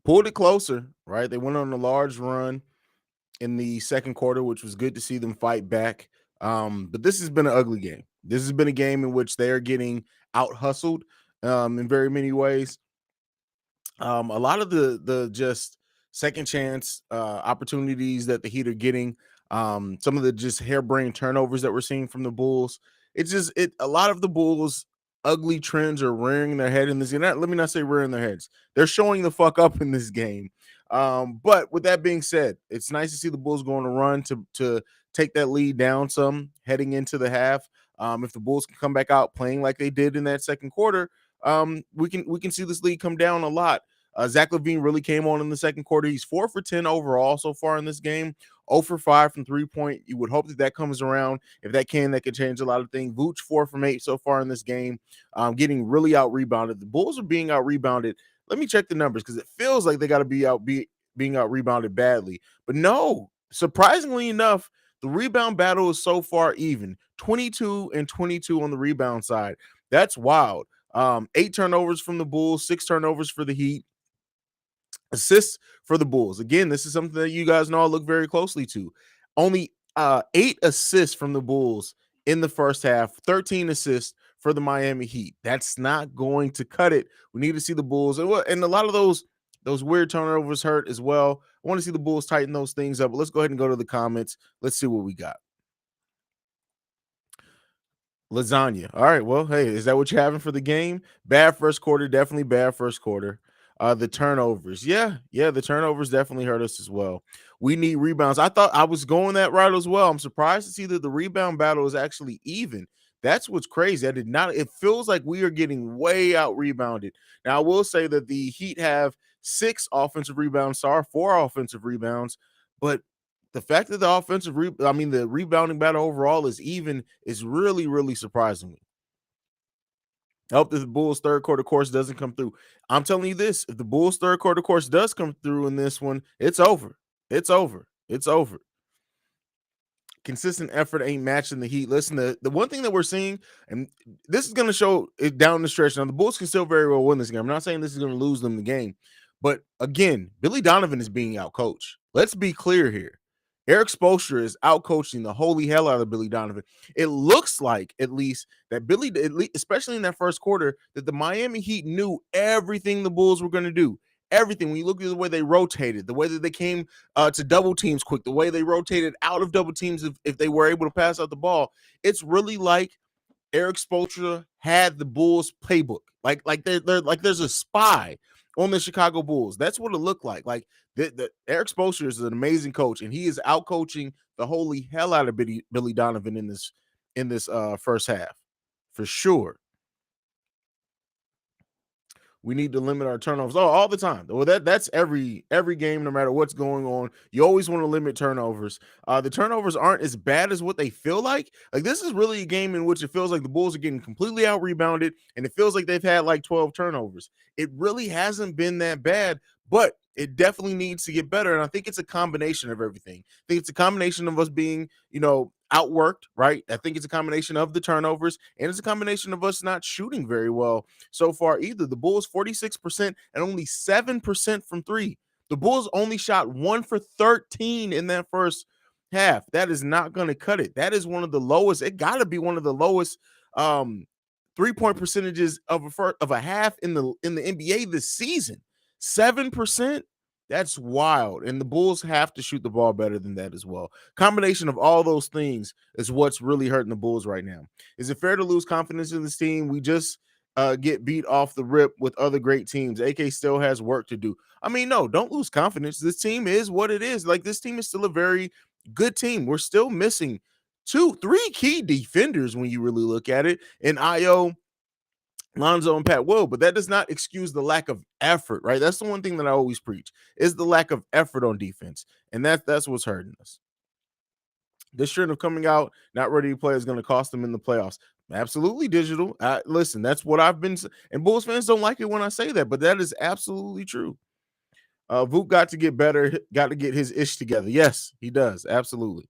pulled it closer, right? They went on a large run in the second quarter, which was good to see them fight back. But this has been an ugly game. This has been a game in which they are getting out hustled in very many ways. A lot of the just second chance opportunities that the Heat are getting, some of the just harebrained turnovers that we're seeing from the Bulls. It's just a lot of the Bulls ugly trends are rearing their head in this game. Let me not say rearing their heads. They're showing the fuck up in this game. But with that being said, it's nice to see the Bulls going to run to take that lead down some heading into the half. If the Bulls can come back out playing like they did in that second quarter, we can see this lead come down a lot. Zach Levine really came on in the second quarter. He's 4 for 10 overall so far in this game. 0 for 5 from 3-point. You would hope that comes around. If that could change a lot of things. Vooch 4 from 8 so far in this game, getting really out rebounded. The Bulls are being out rebounded. Let me check the numbers because it feels like they got to being out rebounded badly, but no. Surprisingly enough, the rebound battle is so far even, 22 and 22 on the rebound side. That's wild. 8 turnovers from the Bulls, 6 turnovers for the Heat. Assists for the Bulls. Again, this is something that you guys know I look very closely to. Only 8 assists from the Bulls in the first half, 13 assists for the Miami Heat. That's not going to cut it. We need to see the Bulls, and a lot of those weird turnovers hurt as well. I want to see the Bulls tighten those things up. But let's go ahead and go to the comments. Let's see what we got. Lasagna. All right. Well, hey, is that what you're having for the game? Bad first quarter. Definitely bad first quarter. The turnovers. Yeah, the turnovers definitely hurt us as well. We need rebounds. I thought I was going that route as well. I'm surprised to see that the rebound battle is actually even. That's what's crazy. I did not. It feels like we are getting way out rebounded. Now, I will say that the Heat have 6 offensive rebounds, 4 offensive rebounds, but the fact that the rebounding battle overall is even is really, really surprising me. I hope that the Bulls third quarter course doesn't come through. I'm telling you this: if the Bulls third quarter course does come through in this one, it's over. It's over. It's over. Consistent effort ain't matching the Heat. Listen, the one thing that we're seeing, and this is going to show it down the stretch. Now, the Bulls can still very well win this game. I'm not saying this is going to lose them the game, but again, Billy Donovan is being outcoached. Let's be clear here. Eric Spoelstra is outcoaching the holy hell out of Billy Donovan. It looks like, at least, that especially in that first quarter, that the Miami Heat knew everything the Bulls were going to do. Everything. When you look at the way they rotated, the way that they came to double teams quick, the way they rotated out of double teams if they were able to pass out the ball, it's really like Eric Spoelstra had the Bulls playbook. Like they're like there's a spy on the Chicago Bulls. That's what it looked like. Like the Eric Spoelstra is an amazing coach, and he is out coaching the holy hell out of Billy Donovan in this first half for sure. We need to limit our turnovers all the time. Well, that's every game, no matter what's going on. You always want to limit turnovers. The turnovers aren't as bad as what they feel like. Like this is really a game in which it feels like the Bulls are getting completely out rebounded, and it feels like they've had like 12 turnovers. It really hasn't been that bad, but it definitely needs to get better. And I think it's a combination of everything. I think it's a combination of us being, outworked, right? I think it's a combination of the turnovers, and it's a combination of us not shooting very well so far either. The Bulls 46% and only 7% from 3. The Bulls only shot 1 for 13 in that first half. That is not going to cut it. That is one of the lowest. It got to be one of the lowest 3-point percentages of a half in the NBA this season. 7%. That's wild. And the Bulls have to shoot the ball better than that as well. Combination of all those things is what's really hurting the Bulls right now. Is it fair to lose confidence in this team? We just get beat off the rip with other great teams. AK still has work to do. I mean, no, don't lose confidence. This team is what it is. Like, this team is still a very good team. We're still missing 3 key defenders when you really look at it. And Io, Lonzo, and Pat Will, but that does not excuse the lack of effort, right? That's the one thing that I always preach is the lack of effort on defense, and that's what's hurting us. This trend of coming out not ready to play is going to cost them in the playoffs. Absolutely, digital. Listen, that's what I've been, and Bulls fans don't like it when I say that, but that is absolutely true. Vuk got to get better, got to get his ish together. Yes, he does. Absolutely.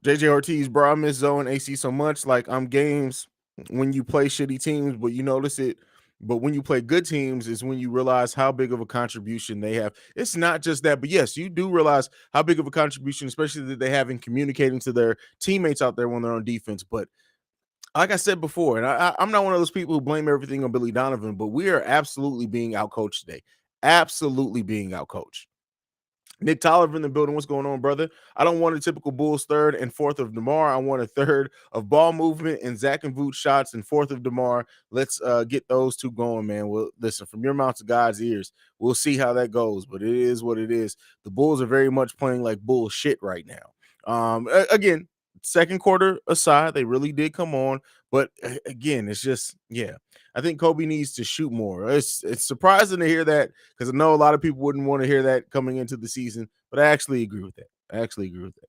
JJ Ortiz, bro, I miss Zoe and AC so much. Like, I'm games when you play shitty teams, but you notice it. But when you play good teams, is when you realize how big of a contribution they have. It's not just that, but yes, you do realize how big of a contribution, especially that they have in communicating to their teammates out there when they're on defense. But like I said before, and I'm not one of those people who blame everything on Billy Donovan, but we are absolutely being outcoached today. Absolutely being outcoached. Nick Tolliver in the building. What's going on, brother? I don't want a typical Bulls third and fourth of DeMar. I want a third of ball movement and Zach and Vooch shots and fourth of DeMar. Let's get those two going, man. Well, listen, from your mouth to God's ears, we'll see how that goes, but it is what it is. The Bulls are very much playing like bullshit right now. Again, second quarter aside, they really did come on, but again, it's just, yeah. I think Kobe needs to shoot more. It's surprising to hear that because I know a lot of people wouldn't want to hear that coming into the season, but I actually agree with that. I actually agree with that.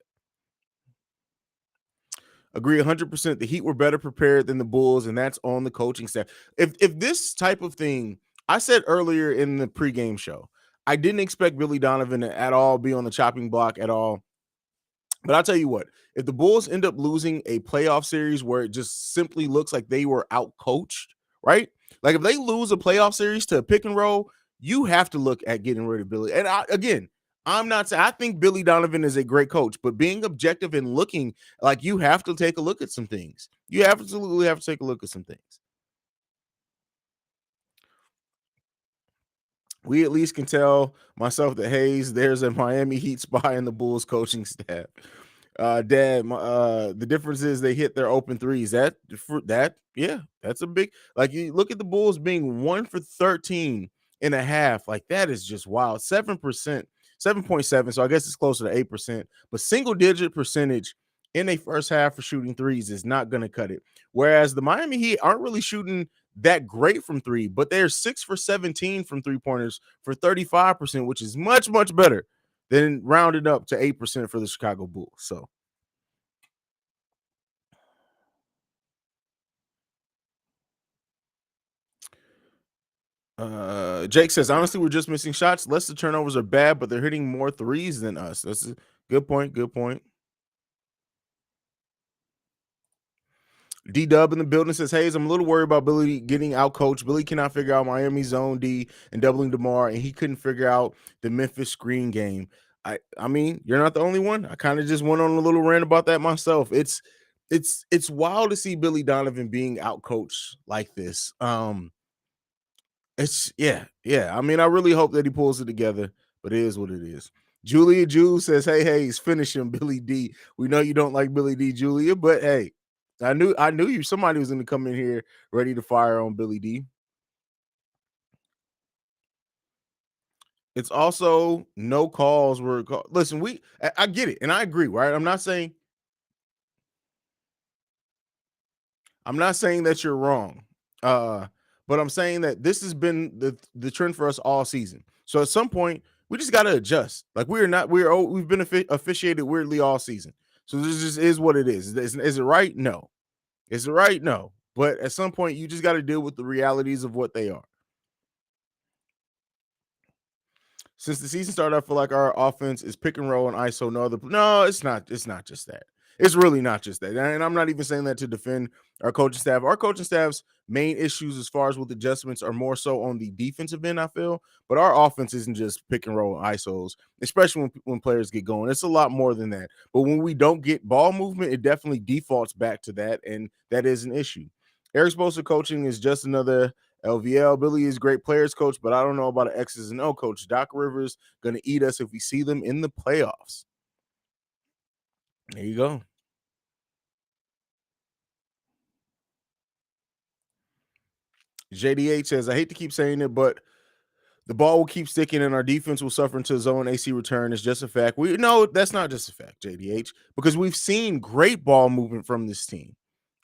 Agree 100%. The Heat were better prepared than the Bulls, and that's on the coaching staff. If this type of thing, I said earlier in the pregame show, I didn't expect Billy Donovan to at all be on the chopping block at all. But I'll tell you what, if the Bulls end up losing a playoff series where it just simply looks like they were out coached, right? Like if they lose a playoff series to a pick and roll, you have to look at getting rid of Billy. And again, I'm not saying I think Billy Donovan is a great coach, but being objective and looking like you have to take a look at some things. You absolutely have to take a look at some things. We at least can tell myself that Haize, there's a Miami Heat spy in the Bulls coaching staff. Dad, the difference is they hit their open threes. Yeah, that's a big, like, you look at the Bulls being 1 for 13 and a half. Like, that is just wild. 7%, 7.7. So I guess it's closer to 8%, but single digit percentage in a first half for shooting threes is not going to cut it. Whereas the Miami Heat aren't really shooting that great from three, but they're 6 for 17 from 3 pointers for 35%, which is much, much better than rounded up to 8% for the Chicago Bulls. So Jake says, honestly, we're just missing shots. Less the turnovers are bad, but they're hitting more threes than us. That's a good point. Good point. D Dub in the building says, Haize, I'm a little worried about Billy getting out coached. Billy cannot figure out Miami's zone D and doubling DeMar, and he couldn't figure out the Memphis screen game. I mean, you're not the only one. I kind of just went on a little rant about that myself. It's wild to see Billy Donovan being out coached like this. It's yeah. I mean, I really hope that he pulls it together, but it is what it is. Julia Jew says, hey, he's finishing Billy D. We know you don't like Billy D, Julia, but hey, I knew you somebody was gonna come in here ready to fire on Billy D. It's also no calls were called. Listen, I get it, and I agree, right? I'm not saying that you're wrong. Uh, but I'm saying that this has been the trend for us all season. So at some point, we just got to adjust. Like we've been officiated weirdly all season. So this just is what it is. Is it right? No. Is it right? No. But at some point, you just got to deal with the realities of what they are. Since the season started, I feel like our offense is pick and roll and ISO. No, it's not. It's not just that. It's really not just that. And I'm not even saying that to defend our coaching staff. Our coaching staff's main issues, as far as with adjustments, are more so on the defensive end, I feel. But our offense isn't just pick and roll and ISOs, especially when players get going. It's a lot more than that. But when we don't get ball movement, it definitely defaults back to that, and that is an issue. Eric Spoelstra coaching is just another LVL. Billy is great players coach, but I don't know about an X's and O coach. Doc Rivers going to eat us if we see them in the playoffs. There you go. JDH says, I hate to keep saying it, but the ball will keep sticking and our defense will suffer until zone AC return. It's just a fact. We no, that's not just a fact, JDH, because we've seen great ball movement from this team,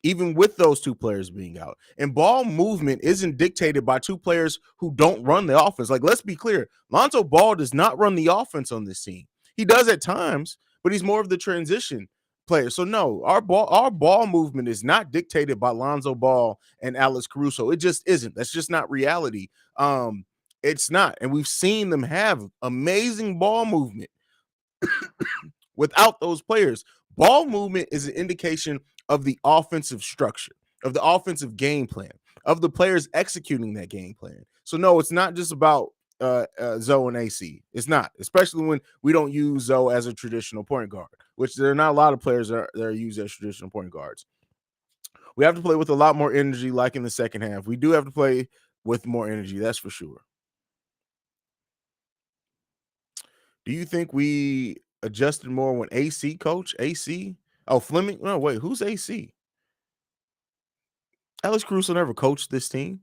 even with those two players being out. And ball movement isn't dictated by two players who don't run the offense. Like, let's be clear. Lonzo Ball does not run the offense on this team. He does at times, but he's more of the transition player. So no, our ball movement is not dictated by Lonzo Ball and Alex Caruso. It just isn't. That's just not reality. It's not. And we've seen them have amazing ball movement without those players. Ball movement is an indication of the offensive structure. of the offensive game plan, of the players executing that game plan. So no, it's not just about Zoe and AC. It's not, especially when we don't use Zoe as a traditional point guard, which there are not a lot of players that are used as traditional point guards. We have to play with a lot more energy, like in the second half. We do have to play with more energy, that's for sure. Do you think we adjusted more when AC coach? AC? Oh, Fleming? No, wait, who's AC? Alex Caruso never coached this team.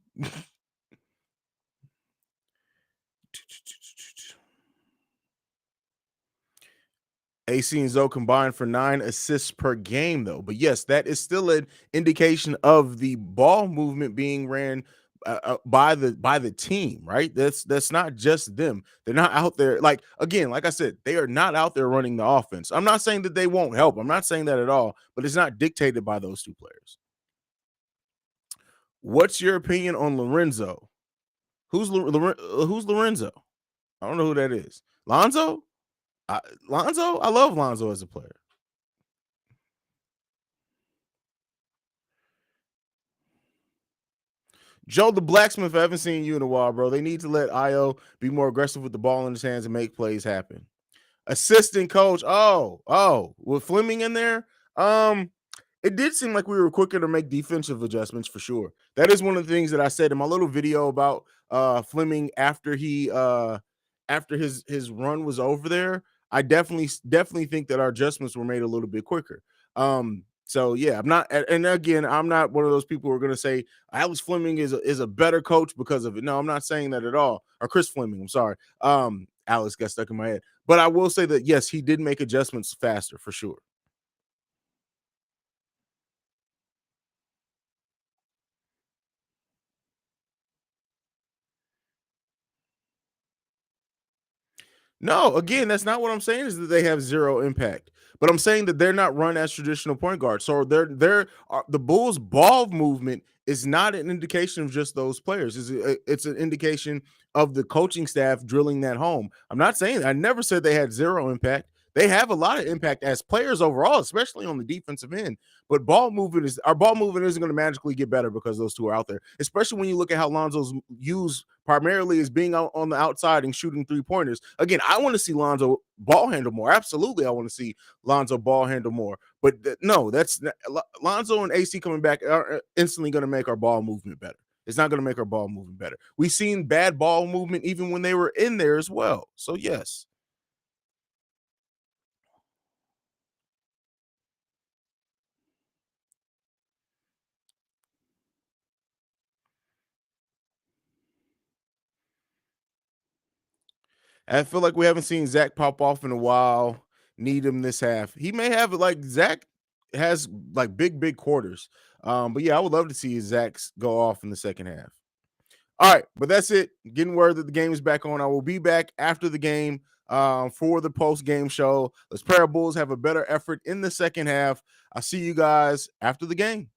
AC and Zoe combined for 9 assists per game, though. But yes, that is still an indication of the ball movement being ran by the team, right? That's not just them. They're not out there like again, like I said, they are not out there running the offense. I'm not saying that they won't help. I'm not saying that at all. But it's not dictated by those two players. What's your opinion on Lorenzo? Who's Lorenzo? I don't know who that is. Lonzo? Lonzo? I love Lonzo as a player. Joe the Blacksmith, I haven't seen you in a while, bro. They need to let Io be more aggressive with the ball in his hands and make plays happen. Assistant coach. With Fleming in there. It did seem like we were quicker to make defensive adjustments for sure. That is one of the things that I said in my little video about Fleming after his run was over there. I definitely think that our adjustments were made a little bit quicker. So yeah, I'm not, and again, I'm not one of those people who are going to say Alex Fleming is a better coach because of it. No, I'm not saying that at all. Or Chris Fleming, I'm sorry. Alex got stuck in my head, but I will say that yes, he did make adjustments faster for sure. No, again, that's not what I'm saying is that they have zero impact. But I'm saying that they're not run as traditional point guards. So the Bulls ball movement is not an indication of just those players. It's an indication of the coaching staff drilling that home. I'm not saying I never said they had zero impact. They have a lot of impact as players overall, especially on the defensive end. But our ball movement isn't going to magically get better because those two are out there. Especially when you look at how Lonzo's used primarily as being out on the outside and shooting 3-pointers. Again, I want to see Lonzo ball handle more. Absolutely, I want to see Lonzo ball handle more. But no, that's not, Lonzo and AC coming back are instantly going to make our ball movement better. It's not going to make our ball movement better. We've seen bad ball movement even when they were in there as well. So yes. I feel like we haven't seen Zach pop off in a while. Need him this half. He may have it like Zach has like big quarters. But yeah, I would love to see Zach's go off in the second half. All right, but that's it. Getting word that the game is back on. I will be back after the game for the post game show. Let's pair Bulls have a better effort in the second half. I'll see you guys after the game.